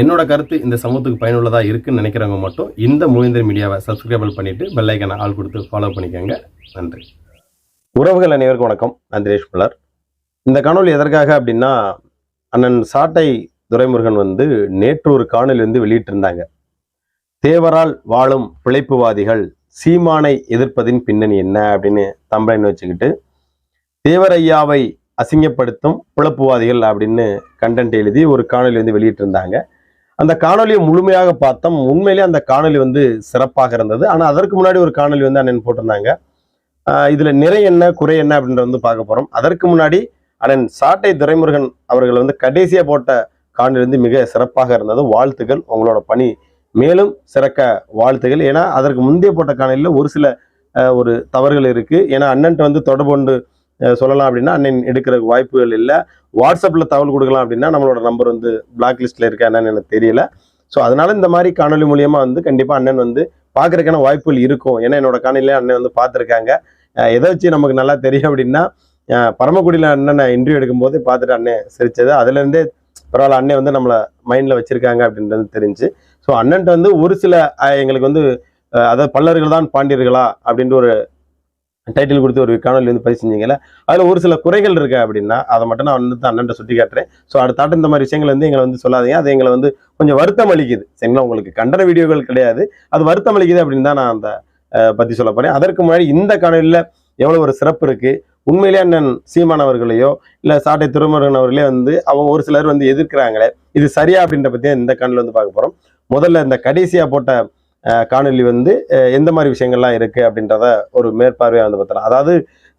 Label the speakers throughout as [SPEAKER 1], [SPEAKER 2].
[SPEAKER 1] என்னோட கருத்து இந்த சமூகத்துக்கு பயனுள்ளதாக இருக்குன்னு நினைக்கிறவங்க மட்டும் இந்த மூவேந்தர் மீடியாவை சப்ஸ்கிரைபிள் பண்ணிவிட்டு பெல் ஐக்கனை ஆள் கொடுத்து ஃபாலோ பண்ணிக்கோங்க. நன்றி. உறவுகள் அனைவருக்கும் வணக்கம். நான் தினேஷ் புலர். இந்த காணொலி எதற்காக அப்படின்னா, அண்ணன் சாட்டை துரைமுருகன் நேற்று ஒரு காணொலி வெளியிட்டிருந்தாங்க. தேவரால் வாழும் பிழைப்புவாதிகள் சீமானை எதிர்ப்பதின் பின்னணி என்ன அப்படின்னு தம்பளைன்னு வச்சுக்கிட்டு, தேவரையாவை அசிங்கப்படுத்தும் பிழைப்புவாதிகள் அப்படின்னு கண்டென்ட் எழுதி ஒரு காணொலி வெளியிட்டிருந்தாங்க. அந்த காணொலியை முழுமையாக பார்த்தோம். உண்மையிலே அந்த காணொலி சிறப்பாக இருந்தது. ஆனால் அதற்கு முன்னாடி ஒரு காணொலி அண்ணன் போட்டிருந்தாங்க. இதுல நிறை என்ன குறை என்ன அப்படின்றத பார்க்க போறோம். அதற்கு முன்னாடி அண்ணன் சாட்டை துரைமுருகன் அவர்கள் கடைசியா போட்ட காணொலி மிக சிறப்பாக இருந்தது. வாழ்த்துக்கள், உங்களோட பணி மேலும் சிறக்க வாழ்த்துக்கள். ஏன்னா அதற்கு முந்தைய போட்ட காணொலியில ஒரு சில ஒரு தவறுகள் இருக்கு. ஏன்னா அண்ணன்ட்ட தொடர்பு கொண்டு சொல்லலாம் அப்படின்னா அண்ணன் எடுக்கிற வாய்ப்புகள் இல்லை. வாட்ஸ்அப்பில் தகவல் கொடுக்கலாம் அப்படின்னா நம்மளோட நம்பர் பிளாக் லிஸ்ட்ல இருக்கா என்னன்னு எனக்கு தெரியல. ஸோ அதனால இந்த மாதிரி காணொலி மூலியமா கண்டிப்பாக அண்ணன் பார்க்கறதுக்கான வாய்ப்புகள் இருக்கும். ஏன்னா என்னோட காணொலியில அண்ணன் பார்த்துருக்காங்க. எதை வச்சு நமக்கு நல்லா தெரியும் அப்படின்னா, பரமக்குடியில் அண்ணன் இன்டர்வியூ எடுக்கும்போது பார்த்துட்டு அண்ணன் சிரிச்சது. அதுலேருந்தே பரவாயில்ல, அண்ணன் நம்மளை மைண்டில் வச்சிருக்காங்க அப்படின்றது தெரிஞ்சு. ஸோ அண்ணன்ட்ட ஒரு சில எங்களுக்கு அதாவது பல்லர்கள் தான் பாண்டியர்களா அப்படின்ற ஒரு டைட்டில் கொடுத்து ஒரு காணொலி பதிவு செஞ்சீங்கல்ல, அதில் ஒரு சில குறைகள் இருக்கு அப்படின்னா அதை மட்டும் நான் அண்ணன்ட்ட சுட்டி காட்டுறேன். ஸோ அடுத்தாட்டு இந்த மாதிரி விஷயங்கள் எங்களை சொல்லாதீங்க. அது எங்களை கொஞ்சம் வருத்தம் அளிக்குது. சரிங்களா? உங்களுக்கு கண்டன வீடியோகள் கிடையாது, அது வருத்தம் அளிக்குது அப்படின்னு தான் நான் அந்த பற்றி சொல்ல போறேன். அதற்கு முன்னாடி இந்த காணொலியில் எவ்வளோ ஒரு சிறப்பு இருக்கு. உண்மையிலே அண்ணன் சீமான் அவர்களையோ இல்லை சாட்டை துரைமுருகன் அவர்களே அவங்க ஒரு சிலர் எதிர்க்கிறாங்களே, இது சரியா அப்படின்ற பற்றி இந்த காணொலி பார்க்க போறோம். முதல்ல இந்த கடைசியா போட்ட காணொலி எந்த மாதிரி விஷயங்கள்லாம் இருக்கு அப்படின்றத ஒரு மேற்பார்வையா பார்த்தலாம். அதாவது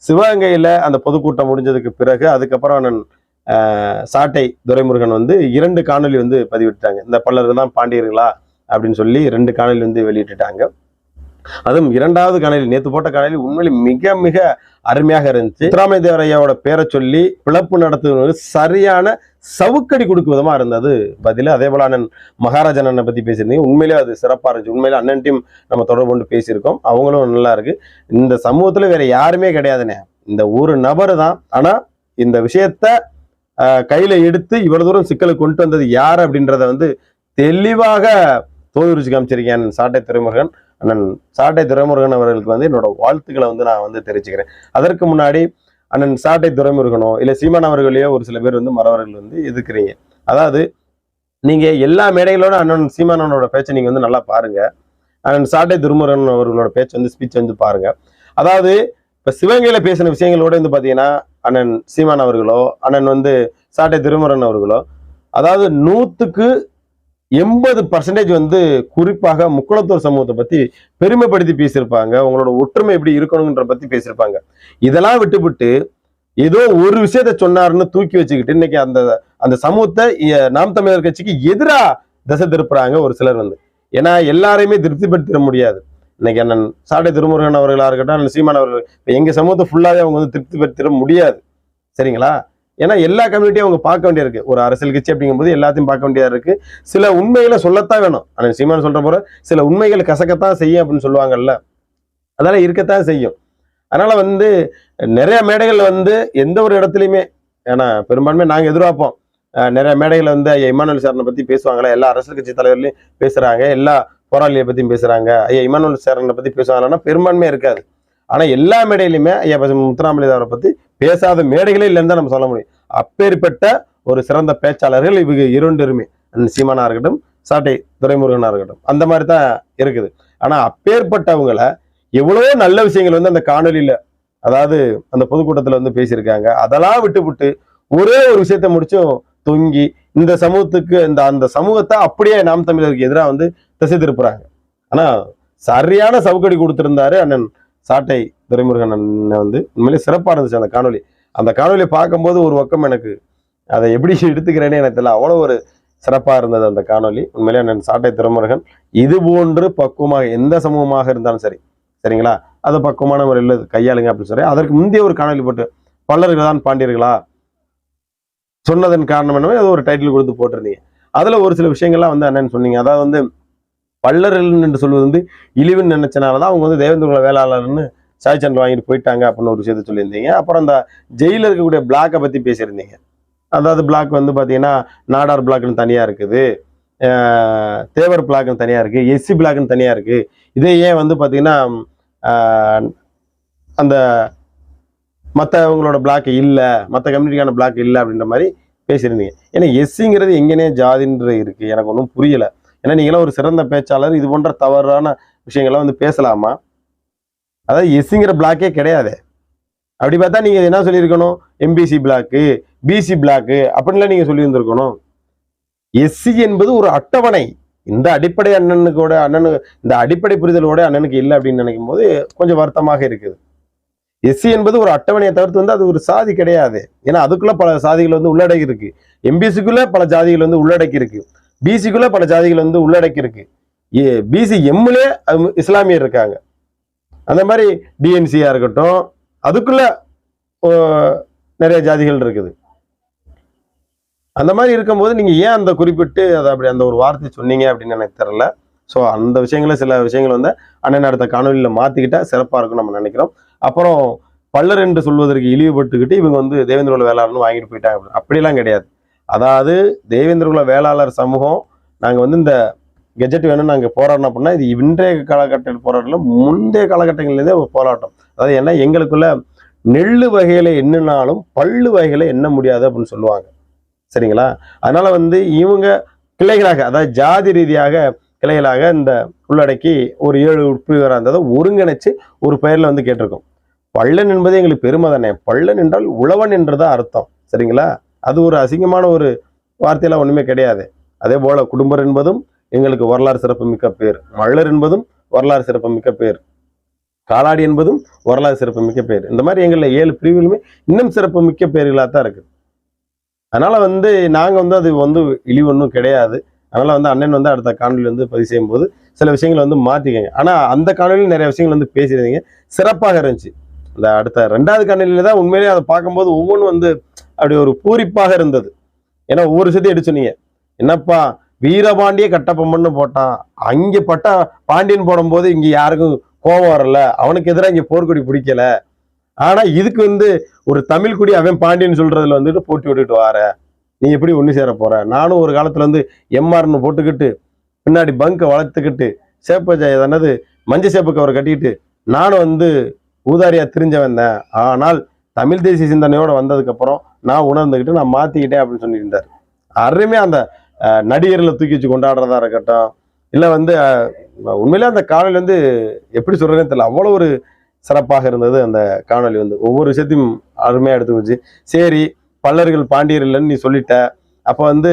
[SPEAKER 1] சிவகங்கையில அந்த பொதுக்கூட்டம் முடிஞ்சதுக்கு பிறகு அதுக்கப்புறம் நான் சாட்டை துரைமுருகன் 2 காணொலி பதிவிட்டாங்க. இந்த பல்லர்கள் தான் பாண்டியர்களா அப்படின்னு சொல்லி 2 காணொலி வெளியிட்டுட்டாங்க. அதுவும் 2வது காணொலி, நேற்று போட்ட காணொலி உண்மையிலே மிக மிக அருமையாக இருந்துச்சு. சித்தராம தேவரையாவோட பேரை சொல்லி பிளப்பு நடத்துவது சரியான சவுக்கடி கொடுக்கும் விதமா இருந்தது பதில். அதே போல அண்ணன் மகாராஜன் அண்ணனை பத்தி பேசியிருந்தீங்க. உண்மையிலே அது சிறப்பா இருந்துச்சு. உண்மையிலே அண்ணன் டீம் நம்ம தொடர்பு கொண்டு பேசியிருக்கோம். அவங்களும் நல்லா இருக்கு. இந்த சமூகத்துல வேற யாருமே கிடையாதுண்ணே, இந்த ஒரு நபர் தான். ஆனா இந்த விஷயத்த கையில எடுத்து இவ்வளவு தூரம் சிக்கலுக்கு கொண்டு வந்தது யார் அப்படின்றத தெளிவாக தோல்விச்சு காமிச்சிருக்கேன் அண்ணன் சாட்டை துரைமுருகன். அண்ணன் சாட்டை துரைமுருகன் அவர்களுக்கு என்னோட வாழ்த்துக்களை நான் தெரிவிச்சுக்கிறேன். அதற்கு முன்னாடி அண்ணன் சாட்டை துரைமுருகனோ இல்லை சீமான் அவர்களையோ ஒரு சில பேர் மறவர்கள் எதிர்க்கிறீங்க. அதாவது நீங்க எல்லா மேடைகளோட அண்ணன் சீமானோட பேச்சை நீங்க நல்லா பாருங்க. அண்ணன் சாட்டை துரைமுருகன் அவர்களோட பேச்சு ஸ்பீச் பாருங்க. அதாவது இப்ப சிவகங்கையில பேசின விஷயங்களோட பாத்தீங்கன்னா அண்ணன் சீமான் அவர்களோ அண்ணன் சாட்டை துரைமுருகன் அவர்களோ அதாவது 100க்கு 80% குறிப்பாக முக்குளத்தூர் சமூகத்தை பத்தி பெருமைப்படுத்தி பேசியிருப்பாங்க. உங்களோட ஒற்றுமை எப்படி இருக்கணும்ன்ற பத்தி பேசியிருப்பாங்க. இதெல்லாம் விட்டுவிட்டு ஏதோ ஒரு விஷயத்த சொன்னாருன்னு தூக்கி வச்சுக்கிட்டு இன்னைக்கு அந்த சமூகத்தை நாம் தமிழர் கட்சிக்கு எதிரா திசை திருப்புறாங்க ஒரு சிலர். ஏன்னா எல்லாரையுமே திருப்திப்படுத்திட முடியாது. இன்னைக்கு அண்ணன் சாட்டை திருமுருகன் அவர்களா இருக்கட்டும், அண்ணன் சீமான் அவர்கள், எங்க சமூகத்தை ஃபுல்லாவே அவங்க திருப்திப்படுத்திட முடியாது. சரிங்களா? ஏன்னா எல்லா கம்யூனிட்டியும் அவங்க பார்க்க வேண்டியிருக்கு. ஒரு அரசியல் கட்சி அப்படிங்கும்போது எல்லாத்தையும் பார்க்க வேண்டியதா இருக்கு. சில உண்மைகளை சொல்லத்தான் வேணும். ஆனால் சீமான் சொல்ற போற சில உண்மைகளை கசக்கத்தான் செய்யும் அப்படின்னு சொல்லுவாங்கல்ல, அதெல்லாம் இருக்கத்தான் செய்யும். அதனால நிறைய மேடைகள்ல எந்த ஒரு இடத்துலையுமே, ஏன்னா பெரும்பான்மை நாங்க எதிர்பார்ப்போம், நிறைய மேடைகள்ல ஐயா இமானுவேல் சாரனை பத்தி பேசுவாங்களா, எல்லா அரசியல் கட்சி தலைவர்களையும் பேசுறாங்க, எல்லா போராளியை பத்தியும் பேசுறாங்க, ஐயா இமானுவேல் சாரனை பத்தி பேசுவாங்கன்னா பெரும்பான்மையா இருக்காது. ஆனா எல்லா மேடையிலுமே ஐயா முத்துராமலிங்கரை பத்தி பேசாத மேடைகளே இல்லைன்னு தான் நம்ம சொல்ல முடியும். அப்பேற்பட்ட ஒரு சிறந்த பேச்சாளர்கள் இவங்க இரண்டுமே, சீமானா இருக்கட்டும் சாட்டை துரைமுருகனா இருக்கட்டும், அந்த மாதிரி தான் இருக்குது. ஆனா அப்பேற்பட்டவங்களை எவ்வளவோ நல்ல விஷயங்கள் அந்த காணொலியில, அதாவது அந்த பொதுக்கூட்டத்துல பேசியிருக்காங்க. அதெல்லாம் விட்டு ஒரே ஒரு விஷயத்த முடிச்சும் தொங்கி இந்த சமூகத்துக்கு அந்த சமூகத்தை அப்படியே நாம் தமிழருக்கு எதிராக திசை திருப்புறாங்க. ஆனா சரியான சவுக்கடி கொடுத்திருந்தாரு அண்ணன் சாட்டை துரைமுருகன் அண்ணன். உண்மையிலே சிறப்பா இருந்துச்சு அந்த காணொலி. அந்த காணொலியை பார்க்கும்போது ஒரு பக்கம் எனக்கு அதை எப்படி எடுத்துக்கிறேன்னு எனக்கு தெரியல, அவ்வளோ ஒரு சிறப்பா இருந்தது அந்த காணொலி. உண்மையிலே அண்ணன் சாட்டை துரைமுருகன் இது போன்று பக்குவமாக எந்த சமூகமாக இருந்தாலும் சரி, சரிங்களா, அதை பக்குவமான முறையில் கையாளுங்க அப்படின்னு சொல்லி அதற்கு முந்தைய ஒரு காணொலி போட்டு பல்லர்கள் தான் பாண்டியர்களா சொன்னதன் காரணம் என்னவே அது ஒரு டைட்டில் கொடுத்து போட்டிருந்தீங்க. அதுல ஒரு சில விஷயங்கள்லாம் அண்ணன் சொன்னீங்க. அதாவது பல்லர்கள் என்று சொல்வது இழிவுன்னு நினைச்சனாலதான் அவங்க தேவேந்திர வேளாளர்னு சாய் சண்டை வாங்கிட்டு போயிட்டாங்க அப்படின்னு ஒரு விஷயத்த சொல்லியிருந்தீங்க. அப்புறம் அந்த ஜெயில இருக்கக்கூடிய பிளாக்கை பத்தி பேசியிருந்தீங்க. அதாவது பிளாக் பாத்தீங்கன்னா நாடார் பிளாக்னு தனியா இருக்குது, தேவர் பிளாக்னு தனியாக இருக்குது, எஸ்சி பிளாக்னு தனியாக இருக்குது. இதே ஏன் வந்து பார்த்தீங்கன்னா அந்த மற்றவங்களோட பிளாக் இல்லை, மற்ற கம்யூனிட்டிக்கான பிளாக் இல்லை அப்படின்ற மாதிரி பேசியிருந்தீங்க. ஏன்னா எஸ்சிங்கிறது எங்கேனே ஜாதின்ற இருக்குது, எனக்கு ஒன்றும் புரியலை. ஏன்னா நீங்களாம் ஒரு சிறந்த பேச்சாளர், இது போன்ற தவறான விஷயங்கள்லாம் வந்து பேசலாமா? அதாவது எஸ்சிங்கிற பிளாக்கே கிடையாது. அப்படி பார்த்தா நீங்கள் என்ன சொல்லியிருக்கணும், எம்பிசி பிளாக்கு, பிசி பிளாக்கு அப்படின்லாம் நீங்கள் சொல்லியிருந்திருக்கணும். எஸ்சி என்பது ஒரு அட்டவணை. இந்த அடிப்படை இந்த அடிப்படை புரிதலோட அண்ணனுக்கு இல்லை அப்படின்னு நினைக்கும் போது கொஞ்சம் வருத்தமாக இருக்குது. எஸ்சி என்பது ஒரு அட்டவணையை தவிர்த்து வந்து அது ஒரு சாதி கிடையாது. ஏன்னா அதுக்குள்ள பல சாதிகள் வந்து உள்ளடக்கி இருக்கு. எம்பிசிக்குள்ள பல ஜாதிகள் வந்து உள்ளடக்கி இருக்கு, பிசிக்குள்ள பல ஜாதிகள் வந்து உள்ளடக்கி இருக்கு. பிசி எம்லே இஸ்லாமியர் இருக்காங்க. அந்த மாதிரி டிஎன்சியா இருக்கட்டும், அதுக்குள்ள நிறைய ஜாதிகள் இருக்குது. அந்த மாதிரி இருக்கும்போது நீங்க ஏன் அந்த குறிப்பிட்டு அதை அப்படி அந்த ஒரு வார்த்தை சொன்னீங்க அப்படின்னு எனக்கு தெரியல. ஸோ அந்த விஷயங்களை சில விஷயங்கள் வந்து அண்ணன் அடுத்த காணொலியில மாத்திக்கிட்டா சிறப்பா இருக்கும் நம்ம நினைக்கிறோம். அப்புறம் பல்லர் என்று சொல்வதற்கு இழிவுபட்டுக்கிட்டு இவங்க வந்து தேவேந்திரகுல வேளாளர்னு வாங்கிட்டு போயிட்டாங்க. அப்படிலாம் கிடையாது. அதாவது தேவேந்திரகுல வேளாளர் சமூகம் நாங்கள் வந்து இந்த கெஜெட் வேணும்னு நாங்கள் போராடணும் அப்படின்னா இது இன்றைய காலகட்டத்தில் போராட்டல, முந்தைய காலகட்டங்கள்லேருந்தே ஒரு போராட்டம். அதாவது ஏன்னா எங்களுக்குள்ள நெல்லு வகையில எண்ணினாலும் பல்லு வகையில எண்ண முடியாது அப்படின்னு சொல்லுவாங்க. சரிங்களா? அதனால வந்து இவங்க கிளைகளாக, அதாவது ஜாதி ரீதியாக கிளைகளாக இந்த உள்ளடக்கி ஒரு 7 உட்பிரிவராக இருந்ததை ஒருங்கிணைச்சு ஒரு பெயர்ல வந்து கேட்டிருக்கோம். பள்ளன் என்பது எங்களுக்கு பெருமை தானே. பள்ளன் என்றால் உழவன் என்றுதான் அர்த்தம். சரிங்களா? அது ஒரு அசிங்கமான ஒரு வார்த்தையெல்லாம் ஒண்ணுமே கிடையாது. அதே போல குடும்பர் என்பதும் எங்களுக்கு வரலாறு சிறப்பு மிக்க பேர், மள்ளர் என்பதும் வரலாறு சிறப்பு மிக்க பேர், காலாடி என்பதும் வரலாறு சிறப்பு மிக்க பேர். இந்த மாதிரி எங்களை 7 பிரிவுகளுமே இன்னும் சிறப்பு மிக்க பேர்களாக தான் இருக்கு. அதனால வந்து நாங்க வந்து அது வந்து இழிவொன்றும் கிடையாது. அதனால வந்து அண்ணன் வந்து அடுத்த காணொலி வந்து பதிவு செய்யும் போது சில விஷயங்கள் வந்து மாத்திக்கங்க. ஆனா அந்த காணொலியில் நிறைய விஷயங்கள் வந்து பேசியிருந்தீங்க, சிறப்பாக இருந்துச்சு. இந்த அடுத்த 2வது காணொலியில தான் உண்மையிலேயே அதை பார்க்கும்போது ஒவ்வொன்றும் வந்து அப்படி ஒரு பூரிப்பாக இருந்தது. ஏன்னா ஒவ்வொரு விஷயத்தையும் எடுத்து சொன்னீங்க. என்னப்பா வீரபாண்டிய கட்டபொம்மன்னு போட்டான், அங்கே பட்டா பாண்டியன் போடும்போது இங்க யாருக்கும் கோபம் வரல, அவனுக்கு எதிராக இங்க போர்க்கொடி பிடிக்கல. ஆனா இதுக்கு வந்து ஒரு தமிழ் குடி அவன் பாண்டியன் சொல்றதுல வந்துட்டு போட்டி விட்டுட்டு வார, நீ எப்படி ஒண்ணு சேர போற? நானும் ஒரு காலத்துல வந்து எம்ஆர்னு போட்டுக்கிட்டு பின்னாடி பங்கை வளர்த்துக்கிட்டு சேப்ப மஞ்சள் சேப்பு கவர் கட்டிக்கிட்டு நானும் வந்து ஊதாரியா தெரிஞ்சவன் தான். ஆனால் தமிழ் தேசிய சிந்தனையோட வந்ததுக்கு அப்புறம் நான் உணர்ந்துக்கிட்டு நான் மாத்திக்கிட்டேன் அப்படின்னு சொல்லியிருந்தாரு. அருமையா அந்த நடிகர்களை தூக்கி வச்சு கொண்டாடுறதா இருக்கட்டும், இல்லை வந்து உண்மையிலே அந்த காணொலி வந்து எப்படி சொல்றதுன்னு தெரியல, அவ்வளோ ஒரு சிறப்பாக இருந்தது. அந்த காணொலி வந்து ஒவ்வொரு விஷயத்தையும் அருமையாக எடுத்து வச்சு, சரி பல்லர்கள் பாண்டியர் இல்லைன்னு நீ சொல்லிட்ட, அப்போ வந்து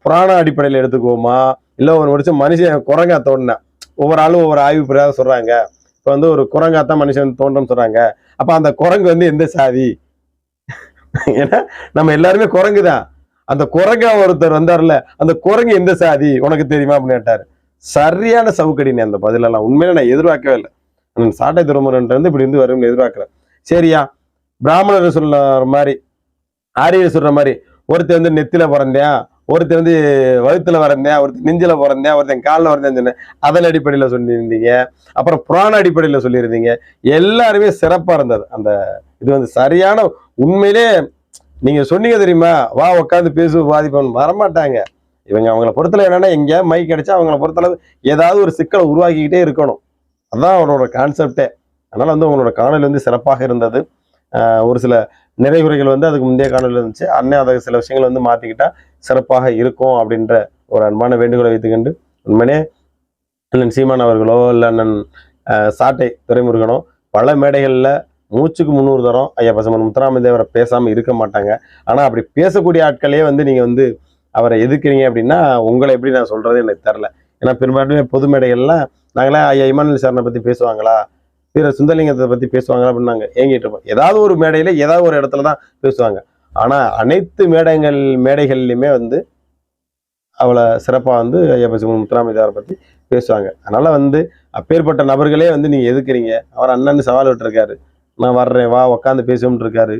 [SPEAKER 1] புராண அடிப்படையில் எடுத்துக்குவோமா, இல்லை ஒரு வருஷம் மனுஷன் குரங்கா தோண்டினேன், ஒவ்வொரு ஆளும் ஒவ்வொரு ஆய்வு பிரகாரம் சொல்றாங்க. இப்போ வந்து ஒரு குரங்காத்தான் மனுஷன் தோன்றன்னு சொல்றாங்க. அப்போ அந்த குரங்கு வந்து எந்த சாதி? ஏன்னா நம்ம எல்லாருமே குரங்கு தான். அந்த குரங்கா ஒருத்தர் வந்தார்ல, அந்த குரங்கு எந்த சாதி உனக்கு தெரியுமா அப்படின்னு கேட்டாரு. சரியான சவுக்கடினே அந்த பதிலெல்லாம். உண்மையில நான் எதிர்பார்க்கவே இல்லை. சாட்டை துறைமுருகன் வந்து இப்படி வந்து வரும்னு எதிர்பார்க்கிறேன். சரியா, பிராமணர் சொல்ற மாதிரி, ஆரியர் சொல்ற மாதிரி, ஒருத்தர் வந்து நெத்தில பிறந்தேன், ஒருத்தர் வந்து வகுத்துல பிறந்தேன், ஒருத்தர் நெஞ்சில பிறந்தேன், ஒருத்தன் காலில் பிறந்தேன்னு சொன்னேன். அதன் அடிப்படையில் சொல்லியிருந்தீங்க. அப்புறம் புராண அடிப்படையில் சொல்லியிருந்தீங்க. எல்லாருமே சிறப்பா இருந்தது. அந்த இது வந்து சரியான, உண்மையிலே நீங்க சொன்னீங்க தெரியுமா, வா உட்காந்து பேசு பாதிப்பவன் வரமாட்டாங்க இவங்க. அவங்கள பொறுத்தளவு என்னன்னா, எங்கேயா மைக் கிடைச்சா அவங்கள பொறுத்தளவு ஏதாவது ஒரு சிக்கலை உருவாக்கிக்கிட்டே இருக்கணும். அதான் அவனோட கான்செப்டே. அதனால வந்து உங்களோட காணொலி வந்து சிறப்பாக இருந்தது. ஒரு சில நிறைகுறைகள் வந்து அதுக்கு முந்தைய காணொலி இருந்துச்சு. அண்ணன் அதை சில விஷயங்கள் வந்து மாத்திக்கிட்டா சிறப்பாக இருக்கும் அப்படின்ற ஒரு அன்பான வேண்டுகோளை வைத்துக்கொண்டு, உண்மையே அண்ணன் சீமான் அவர்களோ இல்லை அண்ணன் சாட்டை துரைமுருகனோ பல மேடைகளில் மூச்சுக்கு 300 தரம் ஐயா பசுமன் முத்துராமதேவரை பேசாமல் இருக்க மாட்டாங்க. ஆனால் அப்படி பேசக்கூடிய ஆட்களையே வந்து நீங்கள் வந்து அவரை எதிர்க்கிறீங்க அப்படின்னா உங்களை எப்படி நான் சொல்றது எனக்கு தெரில. ஏன்னா பெரும்பாலுமே பொது மேடைகள்லாம் நாங்களாம் ஐயா இமானுவேல் சாரனை பற்றி பேசுவாங்களா, வீர சுந்தரலிங்கத்தை பற்றி பேசுவாங்களா அப்படின்னு நாங்கள் ஏங்கிட்டு இருப்போம். ஏதாவது ஒரு மேடையில் ஏதாவது ஒரு இடத்துல தான் பேசுவாங்க. ஆனால் அனைத்து மேடைகள்லையுமே வந்து அவளை சிறப்பாக வந்து ஐயா பசுமன் முத்துராமதேவரை பற்றி பேசுவாங்க. அதனால வந்து அப்பேற்பட்ட நபர்களே வந்து நீங்கள் எதுக்குறீங்க? அவர் அண்ணன் சவால் விட்டுருக்காரு, நான் வர்றேன் வா உட்காந்து பேசுவோம்னு இருக்காரு.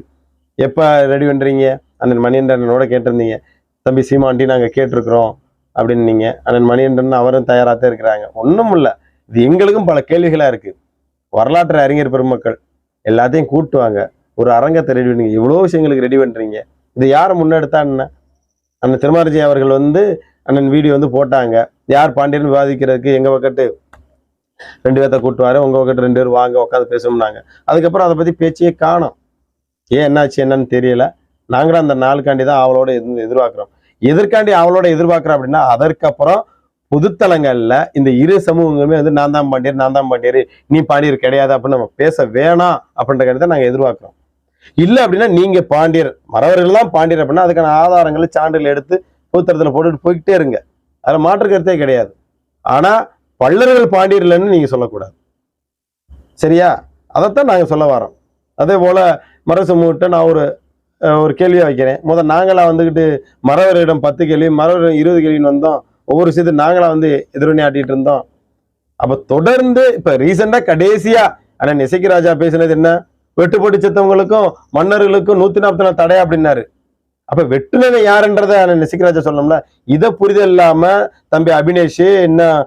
[SPEAKER 1] எப்போ ரெடி பண்ணுறீங்க? அண்ணன் மணிகண்டனோட கேட்டிருந்தீங்க, தம்பி சீமாண்டி நாங்கள் கேட்டிருக்கிறோம் அப்படின்னு நீங்க. அண்ணன் மணிகண்டன் அவரும் தயாராக தான் இருக்கிறாங்க. ஒன்றும் இல்லை, இது எங்களுக்கும் பல கேள்விகளாக இருக்குது. வரலாற்று அறிஞர் பெருமக்கள் எல்லாத்தையும் கூட்டுவாங்க, ஒரு அரங்கத்தை ரெடி பண்ணுங்க. இவ்வளோ விஷயங்களுக்கு ரெடி பண்ணுறீங்க, இது யாரை முன்னெடுத்தா என்ன? அண்ணன் திருமாரஜி அவர்கள் வந்து அண்ணன் வீடியோ வந்து போட்டாங்க. யார் பாண்டியன் விவாதிக்கிறதுக்கு எங்க பக்கத்து 2 பேர்த்த கூட்டுவாரு, உங்க பக்கத்து 2 பேர் வாங்க உட்காந்து பேசணும்னாங்க. அதுக்கப்புறம் அதை பத்தி பேச்சையே காணோம். ஏன் என்னாச்சு என்னன்னு தெரியல. நாங்களும் அந்த நாளுக்காண்டி தான் அவளோட எதிர்பார்க்கிறோம். எதற்காண்டி அவளோட எதிர்பார்க்கிறோம் அப்படின்னா, அதற்கப்புறம் பொதுத்தலங்கள்ல இந்த இரு சமூகங்களுமே வந்து நான் தான் பாண்டியர், நீ பாண்டியர் கிடையாது அப்படின்னு நம்ம பேச வேணாம் அப்படின்ற கருத்தை நாங்க எதிர்பார்க்கிறோம். இல்ல அப்படின்னா நீங்க பாண்டியர், மறவர்கள் தான் பாண்டியர் அப்படின்னா அதுக்கான ஆதாரங்களை சான்றுகள் எடுத்து பொதுத்தளத்துல போட்டுட்டு போய்கிட்டே இருங்க. அதுல மாற்று கருத்தே கிடையாது. ஆனா பல்லர்கள் பாண்டியர் இல்லைன்னு நீங்க சொல்லக்கூடாது. சரியா? அதைத்தான் நாங்க சொல்ல வரோம். அதே போல மர சமூகத்தை நான் ஒரு கேள்வியை வைக்கிறேன். முதல் நாங்களா வந்துகிட்டு மறவரிடம் 10 கேள்வி, மறவரிடம் 20 கேள்வின்னு வந்தோம். ஒவ்வொரு விஷயத்தையும் நாங்களா வந்து எதிர்வினை ஆட்டிட்டு இருந்தோம். அப்ப தொடர்ந்து இப்ப ரீசெண்டா கடைசியா அண்ணன் இசைக்கிராஜா பேசினது என்ன? வெட்டு போட்டு செத்தவங்களுக்கும் மன்னர்களுக்கும் 144 தடை அப்படின்னாரு. அப்ப வெட்டுனது யாருன்றத அண்ணன் இசைக்கிராஜா சொல்லணும்ல. இதை புரிதல் இல்லாம தம்பி அபினேஷ் இன்னும்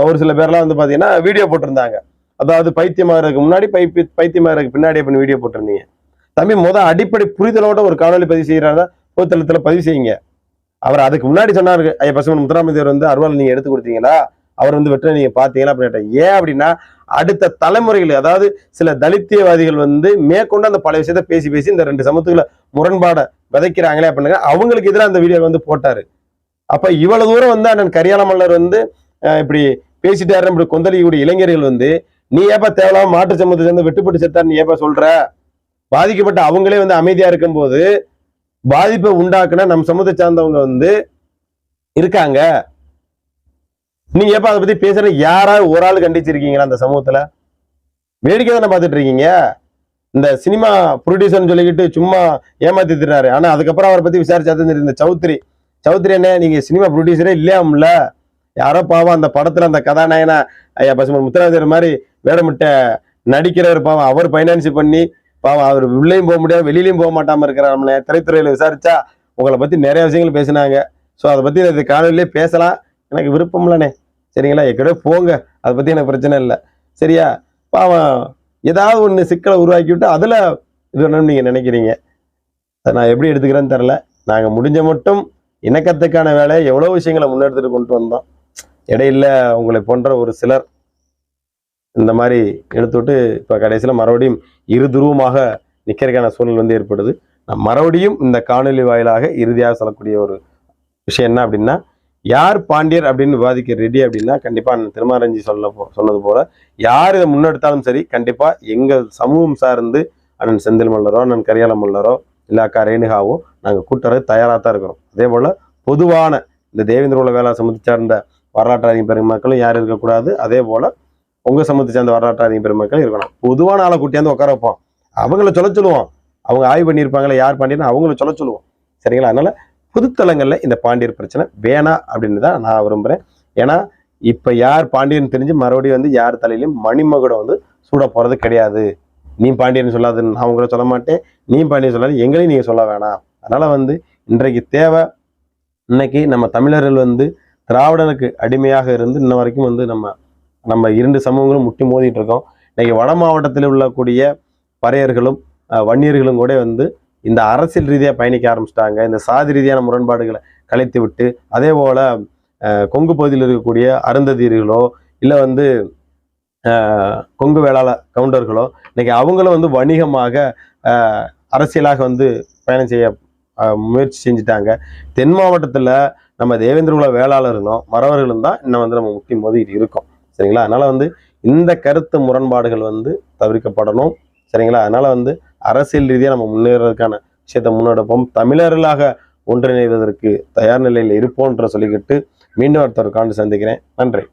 [SPEAKER 1] ஒரு சில பேர்லாம் வந்து பாத்தீங்கன்னா வீடியோ போட்டிருந்தாங்க. அதாவது பைத்தியமாகறதுக்கு முன்னாடி பைத்தியமாகறதுக்கு பின்னாடி அப்படின்னு வீடியோ போட்டிருந்தீங்க. தம்பி அடிப்படை புரிதலோட ஒரு காணொலி பதிவு செய்யறாங்க, பொதுத்தளத்துல பதிவு செய்யுங்க. அவர் அதுக்கு முன்னாடி சொன்னாரு, ஐயா பசுமன் முத்துராமலிங்கர் வந்து அருவாள் நீங்க எடுத்து கொடுத்தீங்களா, அவர் வந்து வெற்றி நீங்க பாத்தீங்களா அப்படின்னு. ஏன் அப்படின்னா அடுத்த தலைமுறைகள், அதாவது சில தலித்தியவாதிகள் வந்து மேற்கொண்டு அந்த பல விஷயத்த பேசி இந்த 2 சமூகத்துக்குள்ள முரண்பாடை விதைக்கிறாங்களே அப்படின்னா அவங்களுக்கு எதிராக அந்த வீடியோ வந்து போட்டாரு. அப்ப இவ்வளவு தூரம் வந்து அண்ணன் கரியால மல்லர் வந்து இப்படி பேசிட்டாரு, இப்படி கொந்தளிக்கக்கூடிய இளைஞர்கள் வந்து நீ ஏப்பா தேவையில்லாம மாற்று சமூகத்தை சேர்ந்து வெட்டுப்பட்டு செத்தாரு நீ ஏப்பா சொல்ற? பாதிக்கப்பட்ட அவங்களே வந்து அமைதியா இருக்கும் போது பாதிப்பை உண்டாக்குன நம் சமூகத்தை சார்ந்தவங்க வந்து இருக்காங்க. நீங்க எப்ப அதை பத்தி பேசுற யாராவது ஒரு ஆள் கண்டிச்சிருக்கீங்களா? அந்த சமூகத்துல வேடிக்கை தானே பார்த்துட்டு இருக்கீங்க. இந்த சினிமா ப்ரொடியூசர்னு சொல்லிக்கிட்டு சும்மா ஏமாத்தி திட்டாரு. ஆனா அதுக்கப்புறம் அவரை பத்தி விசாரிச்சா இந்த சௌத்ரி என்ன நீங்க சினிமா ப்ரொடியூசரே இல்லையாம்ல, யாரோ பாவம் அந்த படத்துல அந்த கதாநாயகனா ஐயா பசுமன் முத்துராமலிங்கர் மாதிரி வேடமிட்ட நடிக்கிறவர் பாவம், அவர் பைனான்ஸ் பண்ணி பாவம் அவர் உள்ளேயும் போக முடியாது வெளியிலையும் போக மாட்டாம இருக்கிறாங்களே. திரைத்துறையில விசாரிச்சா உங்களை பத்தி நிறைய விஷயங்கள் பேசினாங்க. ஸோ அதை பத்தி அது காணொலியிலே பேசலாம், எனக்கு விருப்பம் இல்லைண்ணே. சரிங்களா? எக்கடோ போங்க, அதை பத்தி எனக்கு பிரச்சனை இல்லை. சரியா? பாவம் ஏதாவது ஒன்று சிக்கலை உருவாக்கி விட்டு அதுல இது வேணும்னு நீங்க நினைக்கிறீங்க. அதை நான் எப்படி எடுத்துக்கிறேன்னு தெரில. நாங்க முடிஞ்ச மட்டும் இணக்கத்துக்கான வேலையை எவ்வளவு விஷயங்களை முன்னெடுத்துட்டு கொண்டு வந்தோம். இடையில உங்களை போன்ற ஒரு சிலர் இந்த மாதிரி எடுத்து விட்டு இப்ப கடைசியில மறுபடியும் இருதுருவமாக நிக்கிறதுக்கான சூழல் வந்து ஏற்படுது. நான் மறுபடியும் இந்த காணொலி வாயிலாக இறுதியாக சொல்லக்கூடிய ஒரு விஷயம் என்ன அப்படின்னா, யார் பாண்டியர் அப்படின்னு விவாதிக்க ரெடி அப்படின்னா கண்டிப்பா திருமாரஞ்சி சொன்னது போல யார் இதை முன்னெடுத்தாலும் சரி, கண்டிப்பா எங்கள் சமூகம் சார்ந்து அண்ணன் செந்தில் மல்லரோ அண்ணன் கரியால மல்லரோ இல்ல அக்கா ரேணுகாவோ நாங்க கூட்டுறது தயாரா தான் இருக்கிறோம். அதே போல பொதுவான இந்த தேவேந்திர குல வேளாண் சமூகத்தை சார்ந்த வரலாற்று அறிஞர் பெருமக்களும் யாரும் இருக்கக்கூடாது. அதே போல உங்க சமூகத்தை சேர்ந்த வரலாற்று அறிஞர் பெருமக்கள் இருக்கணும். பொதுவான ஆளை கூட்டியாந்து உட்கார வைப்போம், அவங்கள சொல்லுவோம். அவங்க ஆய்வு பண்ணியிருப்பாங்களே யார் பாண்டியர்னு அவங்கள சொல்லுவோம். சரிங்களா? அதனால பொதுத்தலங்கள்ல இந்த பாண்டியர் பிரச்சனை வேணாம் அப்படின்னு தான் நான் விரும்புறேன். ஏன்னா இப்ப யார் பாண்டியன் தெரிஞ்சு மறுபடியும் வந்து யார் தலையிலையும் மணிமகுடம் வந்து சூட போறது கிடையாது. நீ பாண்டியன் சொல்லாது, நான் உங்களை சொல்ல மாட்டேன், நீ பாண்டியன் சொல்லாது, எங்களையும் நீங்க சொல்ல வேணாம். அதனால வந்து இன்றைக்கு தேவை, இன்னைக்கு நம்ம தமிழர்கள் வந்து திராவிடனுக்கு அடிமையாக இருந்து இன்ன வரைக்கும் வந்து நம்ம 2 சமூகங்களும் முட்டி மோதிட்டு இருக்கோம். இன்னைக்கு வட மாவட்டத்தில் உள்ளக்கூடிய பறையர்களும் வன்னியர்களும் கூட வந்து இந்த அரசியல் ரீதியாக பயணிக்க ஆரம்பிச்சிட்டாங்க. இந்த சாதி ரீதியான முரண்பாடுகளை கலைத்து விட்டு, அதே போல கொங்கு பகுதியில் இருக்கக்கூடிய அருந்ததியர்களோ இல்லை வந்து கொங்கு வேளாள கவுண்டர்களோ இன்னைக்கு அவங்களும் வந்து வணிகமாக அரசியலாக வந்து பயணம் செய்ய முயற்சி செஞ்சுட்டாங்க. தென் மாவட்டத்தில் நம்ம தேவேந்திர குல வேளாளர்களும் மறவர்களும் தான் இன்னும் வந்து நம்ம முட்டி மோதிட்டு இருக்கோம். சரிங்களா? அதனால வந்து இந்த கருத்து முரண்பாடுகள் வந்து தவிர்க்கப்படணும். சரிங்களா? அதனால வந்து அரசியல் ரீதியாக நம்ம முன்னேறதுக்கான விஷயத்தை முன்னெடுப்போம். தமிழர்களாக ஒன்றிணைவதற்கு தயார் நிலையில் இருப்போன்ற சொல்லிக்கிட்டு மீண்டும் ஒருத்தர் காண்டு சந்திக்கிறேன். நன்றி.